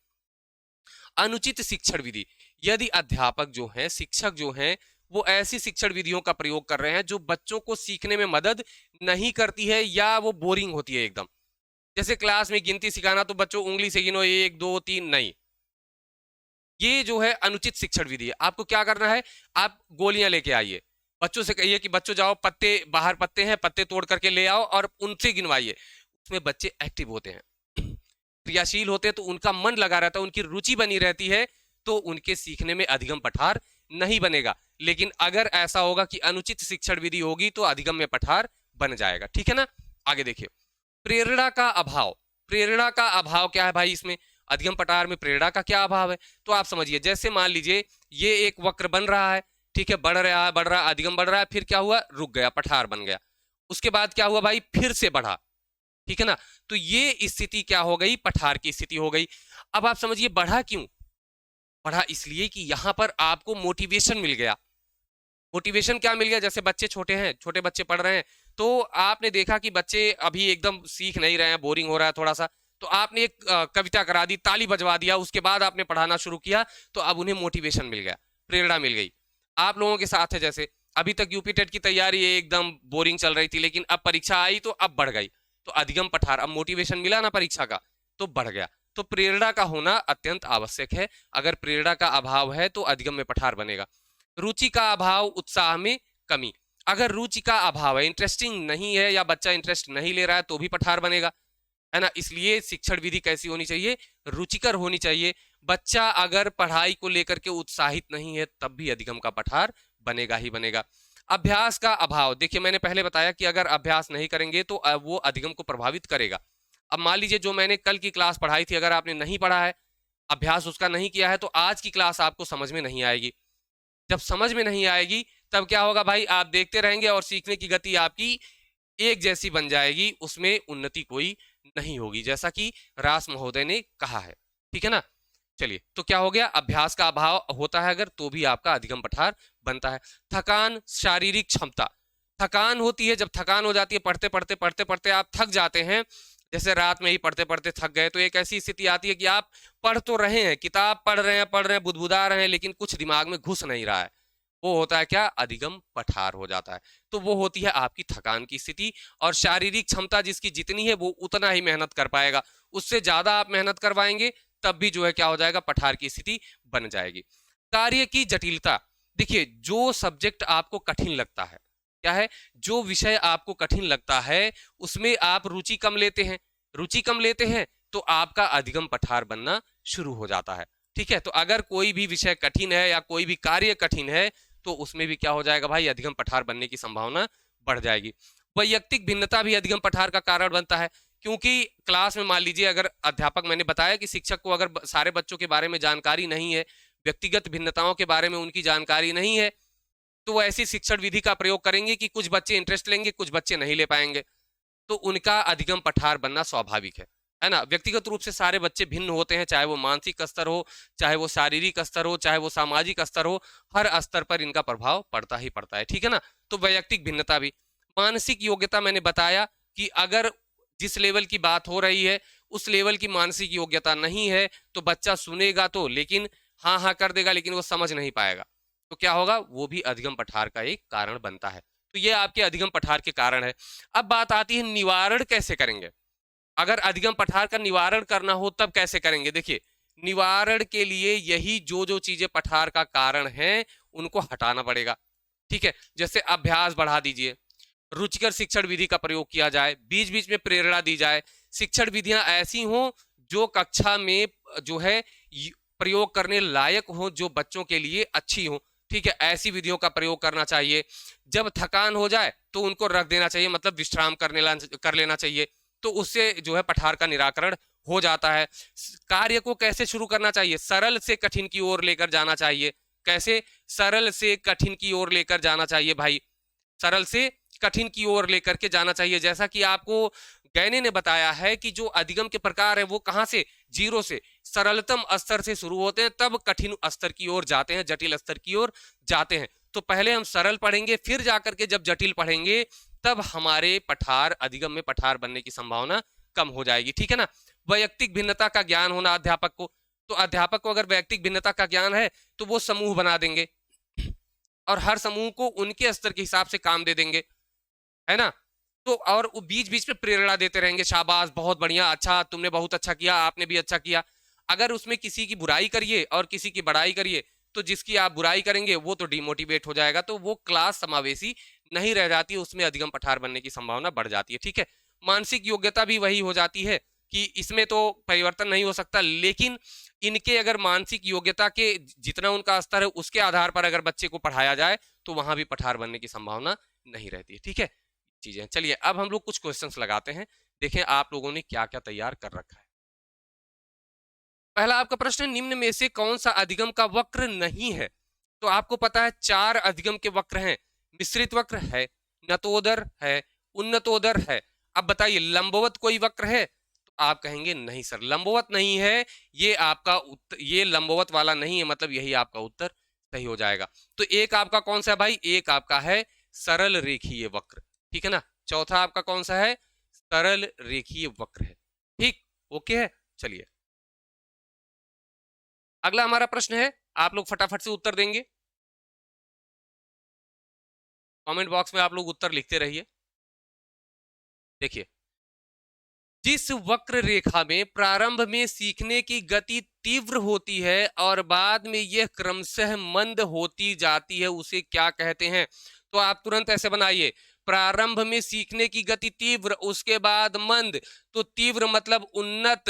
अनुचित शिक्षण विधि, यदि अध्यापक जो हैं, शिक्षक जो हैं, वो ऐसी शिक्षण विधियों का प्रयोग कर रहे हैं जो बच्चों को सीखने में मदद नहीं करती है या वो बोरिंग होती है एकदम। जैसे क्लास में गिनती सिखाना तो बच्चों उंगली से गिनो 1 2 3, नहीं, ये जो है अनुचित शिक्षण विधि है। आपको क्या करना है, आप गोलियां लेके आइए, बच्चों से कहिए कि बच्चों जाओ पत्ते, बाहर पत्ते हैं, पत्ते तोड़ करके ले आओ और उनसे गिनवाइए। उसमें बच्चे एक्टिव होते हैं, क्रियाशील होते हैं, तो उनका मन लगा रहता है, उनकी रुचि बनी रहती है, तो उनके सीखने में अधिगम पठार नहीं बनेगा। लेकिन अगर ऐसा होगा कि अनुचित शिक्षण विधि होगी तो अधिगम में पठार बन जाएगा। ठीक है ना, आगे देखिए प्रेरणा का अभाव। प्रेरणा का अभाव क्या है भाई, इसमें अधिगम पठार में प्रेरणा का क्या अभाव है, तो आप समझिए जैसे मान लीजिए ये एक वक्र बन रहा है, ठीक है, बढ़ रहा है बढ़ रहा है, अधिगम बढ़ रहा है, फिर क्या हुआ, रुक गया, पठार बन गया। उसके बाद क्या हुआ भाई, फिर से बढ़ा। ठीक है ना, तो ये स्थिति क्या हो गई, पठार की स्थिति हो गई। अब आप समझिए बढ़ा क्यों, बढ़ा इसलिए कि यहां पर आपको मोटिवेशन मिल गया। मोटिवेशन क्या मिल गया, जैसे बच्चे छोटे हैं, छोटे बच्चे पढ़ रहे हैं, तो आपने देखा कि बच्चे अभी एकदम सीख नहीं रहे हैं, बोरिंग हो रहा है थोड़ा सा, तो आपने एक कविता करा दी, ताली बजवा दिया, उसके बाद आपने पढ़ाना शुरू किया, तो अब उन्हें मोटिवेशन मिल गया, प्रेरणा मिल गई। आप लोगों के साथ है, जैसे अभी तक यूपी टेट की तैयारी एकदम बोरिंग चल रही थी, लेकिन अब परीक्षा आई तो अब बढ़ गई, तो अधिगम पठार, अब मोटिवेशन मिला ना परीक्षा का तो बढ़ गया। तो प्रेरणा का होना अत्यंत आवश्यक है। अगर प्रेरणा का अभाव है तो अधिगम में पठार बनेगा। रुचि का अभाव, उत्साह में कमी। अगर रुचि का अभाव है, इंटरेस्टिंग नहीं है या बच्चा इंटरेस्ट नहीं ले रहा है तो भी पठार बनेगा, है ना। इसलिए शिक्षण विधि कैसी होनी चाहिए, रुचिकर होनी चाहिए। बच्चा अगर पढ़ाई को लेकर के उत्साहित नहीं है तब भी अधिगम का पठार बनेगा ही बनेगा। अभ्यास का अभाव, देखिए मैंने पहले बताया कि अगर अभ्यास नहीं करेंगे तो वो अधिगम को प्रभावित करेगा। अब मान लीजिए जो मैंने कल की क्लास पढ़ाई थी, अगर आपने नहीं पढ़ा है, अभ्यास उसका नहीं किया है, तो आज की क्लास आपको समझ में नहीं आएगी। जब समझ में नहीं आएगी तब क्या होगा भाई, आप देखते रहेंगे और सीखने की गति आपकी एक जैसी बन जाएगी, उसमें उन्नति कोई नहीं होगी, जैसा कि रास महोदय ने कहा है। ठीक है ना। चलिए, तो क्या हो गया, अभ्यास का अभाव होता है अगर तो भी आपका अधिगम पठार बनता है। थकान, शारीरिक क्षमता, थकान होती है, जब थकान हो जाती है पढ़ते पढ़ते पढ़ते पढ़ते आप थक जाते हैं, जैसे रात में ही पढ़ते पढ़ते थक गए, तो एक ऐसी स्थिति आती है कि आप पढ़ तो रहे हैं, किताब पढ़ रहे हैं, बुदबुदा रहे हैं, लेकिन कुछ दिमाग में घुस नहीं रहा है। वो होता है क्या, अधिगम पठार हो जाता है। तो वो होती है आपकी थकान की स्थिति। और शारीरिक क्षमता जिसकी जितनी है वो उतना ही मेहनत कर पाएगा, उससे ज्यादा आप मेहनत करवाएंगे तब भी जो है क्या हो जाएगा, पठार की स्थिति बन जाएगी। कार्य की जटिलता, देखिए जो सब्जेक्ट आपको कठिन लगता है, क्या है, जो विषय आपको कठिन लगता है उसमें आप रुचि कम लेते हैं, रुचि कम लेते हैं तो आपका अधिगम पठार बनना शुरू हो जाता है। ठीक है। तो अगर कोई भी विषय कठिन है या कोई भी कार्य कठिन है तो उसमें भी क्या हो जाएगा भाई, अधिगम पठार बनने की संभावना बढ़ जाएगी। वैयक्तिक भिन्नता भी अधिगम पठार का कारण बनता है, क्योंकि क्लास में मान लीजिए अगर अध्यापक, मैंने बताया कि शिक्षक को अगर सारे बच्चों के बारे में जानकारी नहीं है, व्यक्तिगत भिन्नताओं के बारे में उनकी जानकारी नहीं है, तो वो ऐसी शिक्षण विधि का प्रयोग करेंगे कि कुछ बच्चे इंटरेस्ट लेंगे, कुछ बच्चे नहीं ले पाएंगे, तो उनका अधिगम पठार बनना स्वाभाविक है ना। व्यक्तिगत रूप से सारे बच्चे भिन्न होते हैं, चाहे वो मानसिक स्तर हो, चाहे वो शारीरिक स्तर हो, चाहे वो सामाजिक स्तर हो, हर स्तर पर इनका प्रभाव पड़ता ही पड़ता है। ठीक है ना। तो वैयक्तिक भिन्नता भी। मानसिक योग्यता, मैंने बताया कि अगर जिस लेवल की बात हो रही है उस लेवल की मानसिक योग्यता नहीं है तो बच्चा सुनेगा तो, लेकिन हाँ हाँ कर देगा, लेकिन वो समझ नहीं पाएगा, तो क्या होगा, वो भी अधिगम पठार का एक कारण बनता है। तो ये आपके अधिगम पठार के कारण है। अब बात आती है निवारण कैसे करेंगे। अगर अधिगम पठार का निवारण करना हो तब कैसे करेंगे। देखिए, निवारण के लिए यही जो जो चीजें पठार का कारण है उनको हटाना पड़ेगा। ठीक है। जैसे अभ्यास बढ़ा दीजिए, रुचिकर शिक्षण विधि का प्रयोग किया जाए, बीच बीच में प्रेरणा दी जाए, शिक्षण विधियां ऐसी हों जो कक्षा में जो है प्रयोग करने लायक हो, जो बच्चों के लिए अच्छी हो। ठीक है, ऐसी विधियों का प्रयोग करना चाहिए। जब थकान हो जाए तो उनको रख देना चाहिए, मतलब विश्राम कर लेना चाहिए, तो उससे जो है पठार का निराकरण हो जाता है। कार्य को कैसे शुरू करना चाहिए, सरल से कठिन की ओर लेकर जाना चाहिए। कैसे, सरल से कठिन की ओर लेकर जाना चाहिए भाई, सरल से कठिन की ओर लेकर के जाना चाहिए। जैसा कि आपको गैने ने बताया है कि जो अधिगम के प्रकार है वो कहां से, जीरो से, सरलतम स्तर से शुरू होते हैं, तब कठिन स्तर की ओर जाते हैं, जटिल स्तर की ओर जाते हैं। तो पहले हम सरल पढ़ेंगे, फिर जाकर के जब जटिल पढ़ेंगे तब हमारे पठार, अधिगम में पठार बनने की संभावना कम हो जाएगी। ठीक है ना। वैयक्तिक भिन्नता का ज्ञान होना अध्यापक को, तो अध्यापक को अगर वैयक्तिक भिन्नता का ज्ञान है तो वो समूह बना देंगे और हर समूह को उनके स्तर के हिसाब से काम दे देंगे, है ना। तो और वो बीच बीच में प्रेरणा देते रहेंगे, शाबाश, बहुत बढ़िया, अच्छा, तुमने बहुत अच्छा किया, आपने भी अच्छा किया। अगर उसमें किसी की बुराई करिए और किसी की बड़ाई करिए तो जिसकी आप बुराई करेंगे वो तो डिमोटिवेट हो जाएगा, तो वो क्लास समावेशी नहीं रह जाती, उसमें अधिगम पठार बनने की संभावना बढ़ जाती है। ठीक है। मानसिक योग्यता भी वही हो जाती है कि इसमें तो परिवर्तन नहीं हो सकता, लेकिन इनके अगर मानसिक योग्यता के जितना उनका स्तर है उसके आधार पर अगर बच्चे को पढ़ाया जाए तो वहां भी पठार बनने की संभावना नहीं रहती है। ठीक है चीजें। चलिए अब हम लोग कुछ क्वेश्चंस लगाते हैं, देखें आप लोगों ने क्या क्या तैयार कर रखा है। पहला आपका प्रश्न, निम्न में से कौन सा अधिगम का वक्र नहीं है। तो आपको पता है 4 अधिगम के वक्र हैं, मिश्रित वक्र है, नतोदर है, उन्नतोदर है। अब बताइए लंबवत कोई वक्र है, तो आप कहेंगे नहीं सर लंबवत नहीं है, ये आपका उत्तर, ये लंबवत वाला नहीं है, मतलब यही आपका उत्तर सही हो जाएगा। तो एक आपका कौन सा है भाई, एक आपका है सरल रेखीय वक्र। ठीक है ना। चौथा आपका कौन सा है, सरल रेखीय वक्र है। ठीक, ओके है। चलिए अगला हमारा प्रश्न है, आप लोग फटाफट से उत्तर देंगे, कमेंट बॉक्स में आप लोग उत्तर लिखते रहिए। देखिए जिस वक्र रेखा में प्रारंभ में सीखने की गति तीव्र होती है और बाद में यह क्रमशः मंद होती जाती है, उसे क्या कहते हैं? तो आप तुरंत ऐसे बनाइए, प्रारंभ में सीखने की गति तीव्र, उसके बाद मंद। तो तीव्र मतलब उन्नत,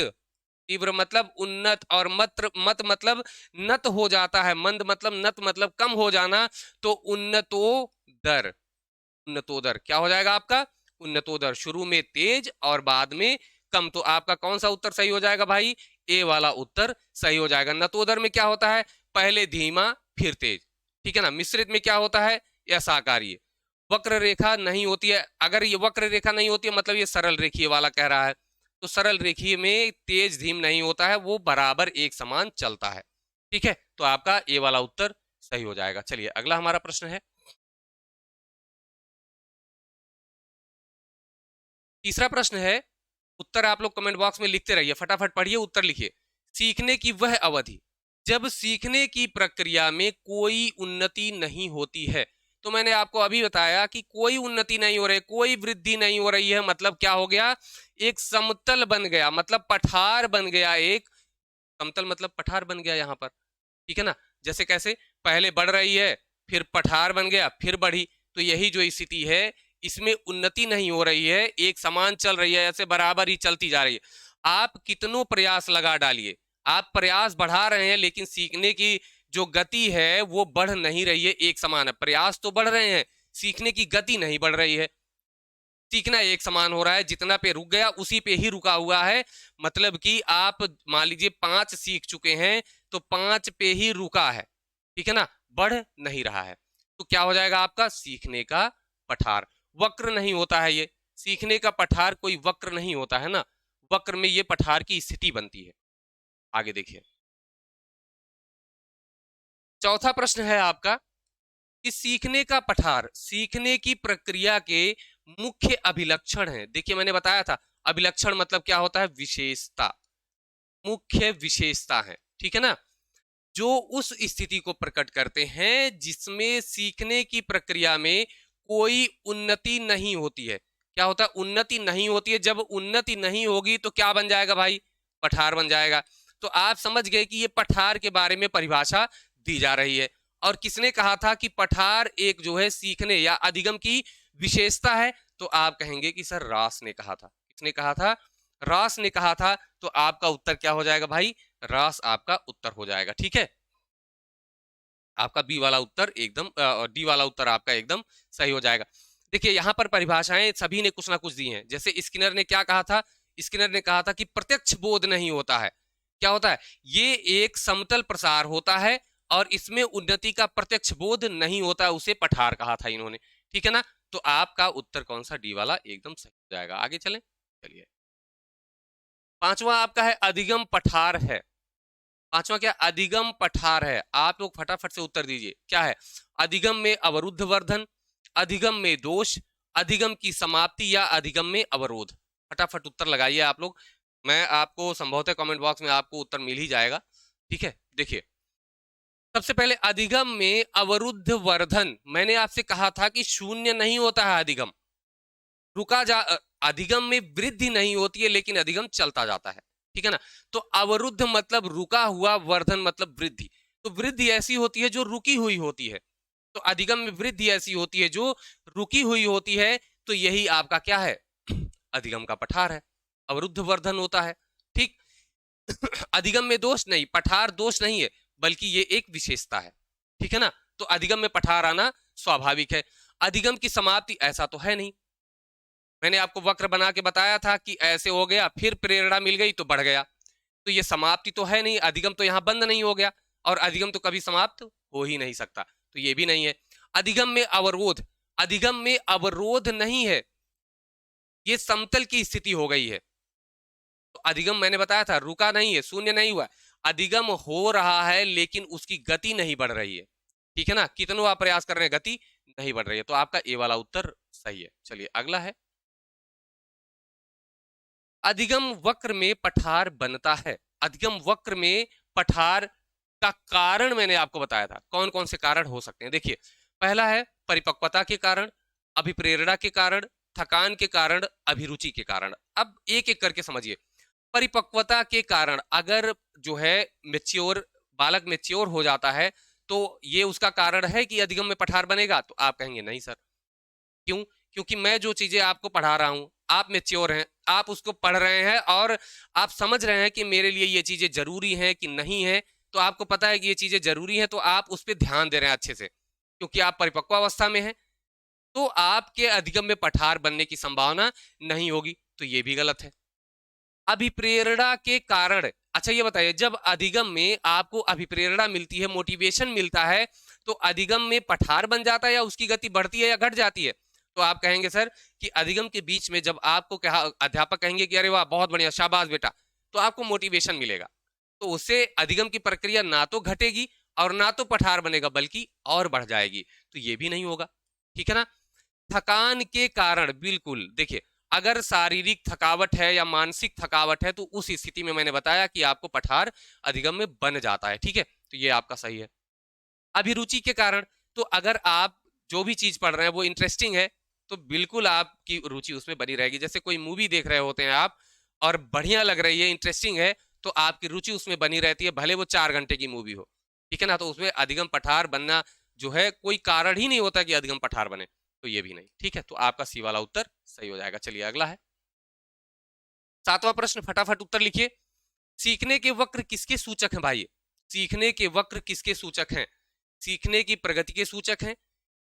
तीव्र मतलब उन्नत, और मत मतलब नत हो जाता है, मंद मतलब नत मतलब कम हो जाना। तो उन्नतोदर, उन्नतोदर क्या हो जाएगा आपका? उन्नतोदर, शुरू में तेज और बाद में कम। तो आपका कौन सा उत्तर सही हो जाएगा भाई? ए वाला उत्तर सही हो जाएगा। नतोदर में क्या होता है? पहले धीमा फिर तेज, ठीक है ना। मिश्रित में क्या होता है? ऐसाकार्य। वक्र रेखा नहीं होती है, अगर ये वक्र रेखा नहीं होती है मतलब ये सरल रेखीय वाला कह रहा है। तो सरल रेखीय में तेज धीम नहीं होता है, वो बराबर एक समान चलता है, ठीक है। तो आपका ए वाला उत्तर सही हो जाएगा। चलिए अगला हमारा प्रश्न है, तीसरा प्रश्न है। उत्तर आप लोग कमेंट बॉक्स में लिखते रहिए, फटाफट पढ़िए, उत्तर लिखिए। सीखने की वह अवधि जब सीखने की प्रक्रिया में कोई उन्नति नहीं होती है। तो मैंने आपको अभी बताया कि कोई उन्नति नहीं हो रही, कोई वृद्धि नहीं हो रही है, मतलब क्या हो गया? एक समतल बन गया, मतलब पठार बन गया, एक समतल मतलब पठार बन गया यहाँ पर, ठीक है ना। जैसे कैसे? पहले बढ़ रही है, फिर पठार बन गया, फिर बढ़ी। तो यही जो स्थिति है, इसमें उन्नति नहीं हो रही है, एक समान चल रही है, ऐसे बराबर ही चलती जा रही है। आप कितनों प्रयास लगा डालिए, आप प्रयास बढ़ा रहे हैं लेकिन सीखने की जो गति है वो बढ़ नहीं रही है, एक समान है। प्रयास तो बढ़ रहे हैं, सीखने की गति नहीं बढ़ रही है। सीखना एक समान हो रहा है, जितना पे रुक गया उसी पे ही रुका हुआ है। मतलब कि आप मान लीजिए 5 सीख चुके हैं तो 5 पे ही रुका है, ठीक है ना, बढ़ नहीं रहा है। तो क्या हो जाएगा आपका? सीखने का पठार। वक्र नहीं होता है ये, सीखने का पठार कोई वक्र नहीं होता है ना, वक्र में ये पठार की स्थिति बनती है। आगे देखिए, चौथा प्रश्न है आपका कि सीखने का पठार सीखने की प्रक्रिया के मुख्य अभिलक्षण है। देखिए मैंने बताया था, अभिलक्षण मतलब क्या होता है? विशेषता, मुख्य विशेषता है, ठीक है ना, जो उस स्थिति को प्रकट करते हैं जिसमें सीखने की प्रक्रिया में कोई उन्नति नहीं होती है। क्या होता है? उन्नति नहीं होती है। जब उन्नति नहीं होगी तो क्या बन जाएगा भाई? पठार बन जाएगा। तो आप समझ गए कि ये पठार के बारे में परिभाषा दी जा रही है। और किसने कहा था कि पठार एक जो है सीखने या अधिगम की विशेषता है? तो आप कहेंगे कि सर रास ने कहा था। किसने कहा था? रास ने कहा था। तो आपका उत्तर क्या हो जाएगा भाई? रास आपका उत्तर हो जाएगा, ठीक है। आपका बी वाला उत्तर एकदम डी वाला उत्तर आपका एकदम सही हो जाएगा। देखिए यहाँ पर परिभाषाएं सभी ने कुछ ना कुछ दी हैं। जैसे स्किनर ने क्या कहा था? स्किनर ने कहा था कि प्रत्यक्ष बोध नहीं होता है। क्या होता है? ये एक समतल प्रसार होता है और इसमें उन्नति का प्रत्यक्ष बोध नहीं होता, उसे पठार कहा था इन्होंने, ठीक है ना। तो आपका उत्तर कौन सा? डी वाला एकदम सही हो जाएगा। आगे चलें, चलिए पांचवा आपका है अधिगम पठार है। पांचवा क्या? अधिगम पठार है। आप लोग फटाफट से उत्तर दीजिए, क्या है? अधिगम में अवरुद्ध वर्धन, अधिगम में दोष, अधिगम की समाप्ति या अधिगम में अवरोध। फटाफट उत्तर लगाइए आप लोग। मैं आपको संभवतः कमेंट बॉक्स में आपको उत्तर मिल ही जाएगा, ठीक है। देखिए सबसे पहले अधिगम में अवरुद्ध वर्धन, मैंने आपसे कहा था कि शून्य नहीं होता है अधिगम, रुका जा अधिगम में वृद्धि नहीं होती है लेकिन अधिगम चलता जाता है, ठीक है ना। तो अवरुद्ध मतलब रुका हुआ, वर्धन मतलब वृद्धि। तो वृद्धि ऐसी होती है जो रुकी हुई होती है, तो अधिगम में वृद्धि ऐसी होती है जो रुकी हुई होती है। तो यही आपका क्या है? अधिगम का पठार है, अवरुद्ध वर्धन होता है, ठीक। अधिगम में दोष नहीं, पठार दोष नहीं है, बल्कि ये एक विशेषता है, ठीक है ना। तो अधिगम में पठार आना स्वाभाविक है। अधिगम की समाप्ति ऐसा तो है नहीं, मैंने आपको वक्र बना के बताया था कि ऐसे हो गया फिर प्रेरणा मिल गई तो बढ़ गया। तो ये समाप्ति तो है नहीं, अधिगम तो यहां बंद नहीं हो गया, और अधिगम तो कभी समाप्त हो ही नहीं सकता, तो ये भी नहीं है। अधिगम में अवरोध, अधिगम में अवरोध नहीं है, ये समतल की स्थिति हो गई है। तो अधिगम मैंने बताया था रुका नहीं है, शून्य नहीं हुआ, अधिगम हो रहा है लेकिन उसकी गति नहीं बढ़ रही है, ठीक है ना। कितनों आप प्रयास कर रहे हैं, गति नहीं बढ़ रही है। तो आपका ए वाला उत्तर सही है। चलिए अगला है, अधिगम वक्र में पठार बनता है। अधिगम वक्र में पठार का कारण मैंने आपको बताया था, कौन कौन से कारण हो सकते हैं। देखिए पहला है परिपक्वता के कारण, अभिप्रेरणा के कारण, थकान के कारण, अभिरुचि के कारण। अब एक एक करके समझिए। परिपक्वता के कारण, अगर जो है मेच्योर बालक मेच्योर हो जाता है तो ये उसका कारण है कि अधिगम में पठार बनेगा, तो आप कहेंगे नहीं सर। क्यों? क्योंकि मैं जो चीजें आपको पढ़ा रहा हूं, आप मेच्योर हैं, आप उसको पढ़ रहे हैं और आप समझ रहे हैं कि मेरे लिए ये चीजें जरूरी हैं कि नहीं है। तो आपको पता है कि ये चीजें जरूरी हैं, तो आप उस पर ध्यान दे रहे हैं अच्छे से, क्योंकि आप परिपक्व अवस्था में हैं। तो आपके अधिगम में पठार बनने की संभावना नहीं होगी, तो ये भी गलत है। अभिप्रेरणा के कारण, अच्छा ये बताइए, जब अधिगम में आपको अभिप्रेरणा मिलती है, मोटिवेशन मिलता है, तो अधिगम में पठार बन जाता है या उसकी गति बढ़ती है या घट जाती है? तो आप कहेंगे सर कि अधिगम के बीच में जब आपको कहा, अध्यापक कहेंगे कि अरे वाह बहुत बढ़िया, शाबाश बेटा, तो आपको मोटिवेशन मिलेगा, तो उससे अधिगम की प्रक्रिया ना तो घटेगी और ना तो पठार बनेगा, बल्कि और बढ़ जाएगी। तो ये भी नहीं होगा, ठीक है ना। थकान के कारण, बिल्कुल देखिए, अगर शारीरिक थकावट है या मानसिक थकावट है, तो उस स्थिति में मैंने बताया कि आपको पठार अधिगम में बन जाता है, ठीक है, तो ये आपका सही है। अभिरुचि के कारण, तो अगर आप जो भी चीज पढ़ रहे हैं वो इंटरेस्टिंग है, तो बिल्कुल आपकी रुचि उसमें बनी रहेगी। जैसे कोई मूवी देख रहे होते हैं आप और बढ़िया लग रही है, इंटरेस्टिंग है, तो आपकी रुचि उसमें बनी रहती है, भले वो 4 घंटे की मूवी हो, ठीक है ना। तो उसमें अधिगम पठार बनना जो है कोई कारण ही नहीं होता कि अधिगम पठार बने, तो ये भी नहीं, ठीक है। तो आपका सी वाला उत्तर सही हो जाएगा। चलिए अगला है 7वां प्रश्न, फटाफट उत्तर लिखिए। सीखने के वक्र किसके सूचक हैं भाई? सीखने के वक्र किसके सूचक हैं? सीखने की प्रगति के सूचक हैं,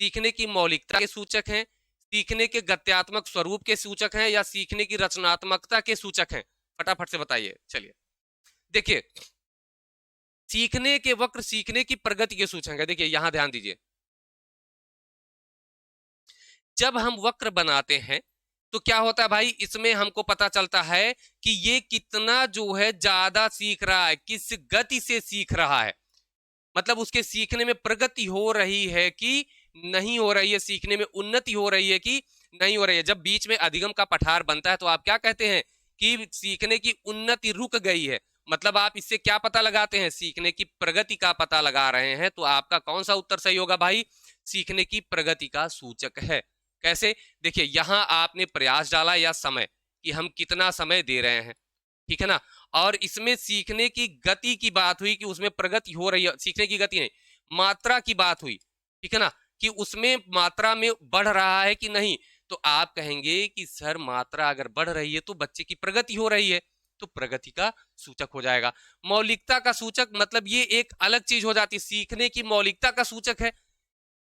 सीखने की मौलिकता के सूचक हैं, सीखने के गत्यात्मक स्वरूप के सूचक हैं, या सीखने की रचनात्मकता के सूचक हैं? फटाफट से बताइए। चलिए देखिए, सीखने के वक्र सीखने की प्रगति के सूचक है। देखिए यहां ध्यान दीजिए, जब हम वक्र बनाते हैं तो क्या होता है भाई, इसमें हमको पता चलता है कि ये कितना जो है ज्यादा सीख रहा है, किस गति से सीख रहा है, मतलब उसके सीखने में प्रगति हो रही है कि नहीं हो रही है, सीखने में उन्नति हो रही है कि नहीं हो रही है। जब बीच में अधिगम का पठार बनता है तो आप क्या कहते हैं कि सीखने की उन्नति रुक गई है, मतलब आप इससे क्या पता लगाते हैं, सीखने की प्रगति का पता लगा रहे हैं। तो आपका कौन सा उत्तर सही होगा भाई? सीखने की प्रगति का सूचक है। कैसे? देखिए यहां आपने प्रयास डाला या समय, कि हम कितना समय दे रहे हैं, ठीक है ना। और इसमें सीखने की गति की बात हुई कि उसमें प्रगति हो रही है, सीखने की गति नहीं, मात्रा की बात हुई, ठीक है ना, कि उसमें मात्रा में बढ़ रहा है कि नहीं। तो आप कहेंगे कि सर मात्रा अगर बढ़ रही है तो बच्चे की प्रगति हो रही है, तो प्रगति का सूचक हो जाएगा। मौलिकता का सूचक मतलब ये एक अलग चीज हो जाती है, सीखने की मौलिकता का सूचक है।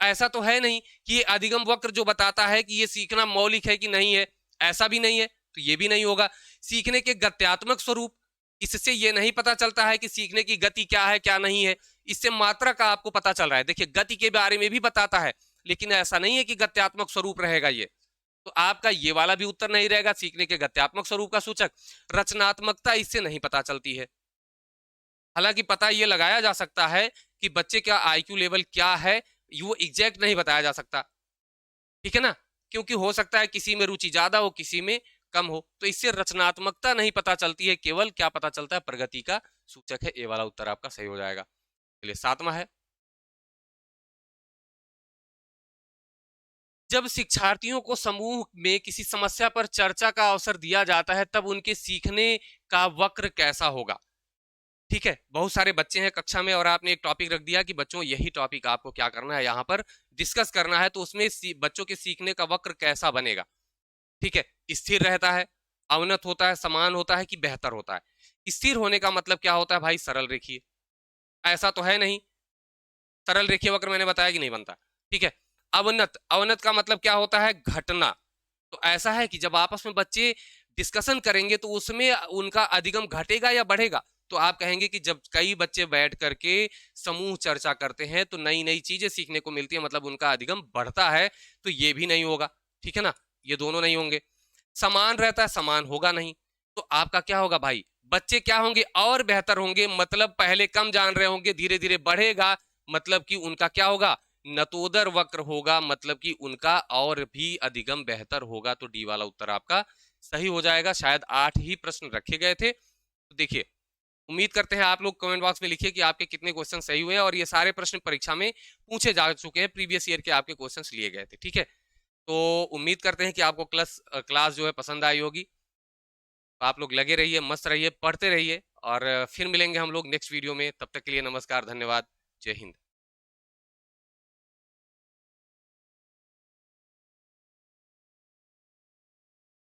ऐसा तो है नहीं कि ये अधिगम वक्र जो बताता है कि ये सीखना मौलिक है कि नहीं है, ऐसा भी नहीं है, तो ये भी नहीं होगा। सीखने के गत्यात्मक स्वरूप, इससे ये नहीं पता चलता है कि सीखने की गति क्या है क्या नहीं है, इससे मात्रा का आपको पता चल रहा है। देखिए गति के बारे में भी बताता है, लेकिन ऐसा नहीं है कि गत्यात्मक स्वरूप रहेगा ये, तो आपका ये वाला भी उत्तर नहीं रहेगा, सीखने के गत्यात्मक स्वरूप का सूचक। रचनात्मकता इससे नहीं पता चलती है, हालांकि पता ये लगाया जा सकता है कि बच्चे का आईक्यू लेवल क्या है, वो एग्जैक्ट नहीं बताया जा सकता, ठीक है ना, क्योंकि हो सकता है किसी में रुचि ज्यादा हो किसी में कम हो, तो इससे रचनात्मकता नहीं पता चलती है, केवल क्या पता चलता है, प्रगति का सूचक है। ए वाला उत्तर आपका सही हो जाएगा। चलिए 7वां है, जब शिक्षार्थियों को समूह में किसी समस्या पर चर्चा का अवसर दिया जाता है तब उनके सीखने का वक्र कैसा होगा? ठीक है, बहुत सारे बच्चे हैं कक्षा में और आपने एक टॉपिक रख दिया कि बच्चों यही टॉपिक आपको क्या करना है, यहाँ पर डिस्कस करना है, तो उसमें बच्चों के सीखने का वक्र कैसा बनेगा? ठीक है, स्थिर रहता है, अवनत होता है, समान होता है कि बेहतर होता है? स्थिर होने का मतलब क्या होता है भाई? सरल रेखीय, ऐसा तो है नहीं, सरल रेखीय वक्र मैंने बताया कि नहीं बनता, ठीक है। अवनत, अवनत का मतलब क्या होता है? घटना। तो ऐसा है कि जब आपस में बच्चे डिस्कशन करेंगे तो उसमें उनका अधिगम घटेगा या बढ़ेगा? तो आप कहेंगे कि जब कई बच्चे बैठ करके समूह चर्चा करते हैं तो नई नई चीजें सीखने को मिलती है, मतलब उनका अधिगम बढ़ता है, तो ये भी नहीं होगा, ठीक है ना, ये दोनों नहीं होंगे। समान रहता है, समान होगा नहीं, तो आपका क्या होगा भाई? बच्चे क्या होंगे? और बेहतर होंगे, मतलब पहले कम जान रहे होंगे, धीरे धीरे बढ़ेगा, मतलब कि उनका क्या होगा? नतोदर वक्र होगा, मतलब कि उनका और भी अधिगम बेहतर होगा। तो डी वाला उत्तर आपका सही हो जाएगा। शायद 8 ही प्रश्न रखे गए थे, तो देखिए उम्मीद करते हैं आप लोग कमेंट बॉक्स में लिखिए कि आपके कितने क्वेश्चन सही हुए हैं, और ये सारे प्रश्न परीक्षा में पूछे जा चुके हैं, प्रीवियस ईयर के आपके क्वेश्चंस लिए गए थे, ठीक है। तो उम्मीद करते हैं कि आपको क्लास जो है पसंद आई होगी। तो आप लोग लगे रहिए, मस्त रहिए, पढ़ते रहिए और फिर मिलेंगे हम लोग नेक्स्ट वीडियो में। तब तक के लिए नमस्कार, धन्यवाद, जय हिंद।